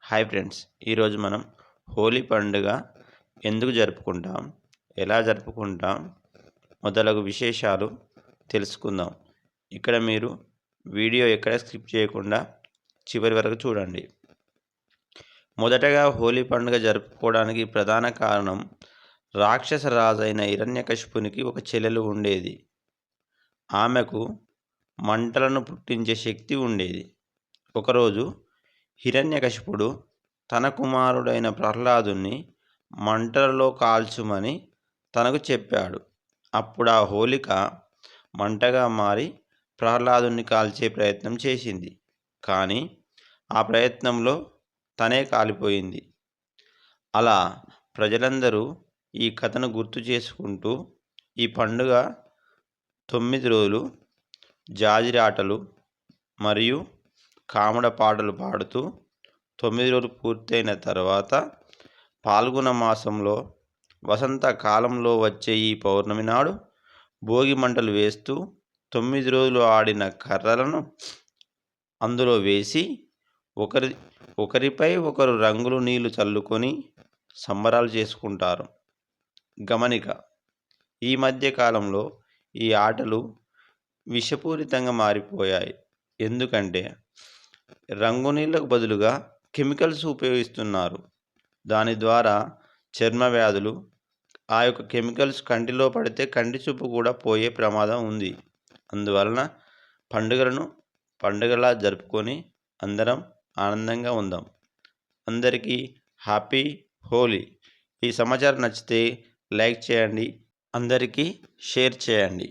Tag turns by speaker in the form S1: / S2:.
S1: Hi friends, ఈరోజు మనం హోలీ పండుగ ఎందుకు జరుపుకుంటాం, ఎలా జరుపుకుంటాం మొదలగు విశేషాలు తెలుసుకుందాం. ఇక్కడ మీరు వీడియో ఎక్కడ స్కిప్ చేయకుండా చివరి వరకు చూడండి. మొదటగా హోలీ పండుగ జరుపుకోవడానికి ప్రధాన కారణం రాక్షస రాజైన హిరణ్యకశిపునికి ఒక చెల్లెలు ఉండేది. ఆమెకు మంటలను పుట్టించే శక్తి ఉండేది. ఒకరోజు హిరణ్యకశిపుడు తన కుమారుడైన ప్రహ్లాదుని మంటలలో కాల్చుమని తనకు చెప్పాడు. అప్పుడు ఆ హోలిక మంటగా మారి ప్రహ్లాదుని కాల్చే ప్రయత్నం చేసింది. కానీ ఆ ప్రయత్నంలో తనే కాలిపోయింది. అలా ప్రజలందరూ ఈ కథను గుర్తు చేసుకుంటూ ఈ పండుగ 9 రోజులు జాజిరాటలు మరియు కాముడ పాటలు పాడుతూ 9 రోజులు పూర్తయిన తర్వాత పాల్గొన మాసంలో వసంత కాలంలో వచ్చే ఈ పౌర్ణమి నాడు భోగి మంటలు వేస్తూ 9 రోజులు ఆడిన కర్రలను అందులో వేసి ఒకరిపై ఒకరు రంగులు నీళ్లు చల్లుకొని సంబరాలు చేసుకుంటారు. గమనిక: ఈ మధ్య కాలంలో ఈ ఆటలు విషపూరితంగా మారిపోయాయి. ఎందుకంటే రంగు నీళ్లకు బదులుగా కెమికల్స్ ఉపయోగిస్తున్నారు. దాని ద్వారా చర్మ వ్యాధులు, ఆ యొక్క కెమికల్స్ కంటిలో పడితే కంటి చూపు కూడా పోయే ప్రమాదం ఉంది. అందువలన పండుగలను పండుగలా జరుపుకొని అందరం ఆనందంగా ఉందాం. అందరికీ హ్యాపీ హోలీ. ఈ సమాచారం నచ్చితే లైక్ చేయండి, అందరికీ షేర్ చేయండి.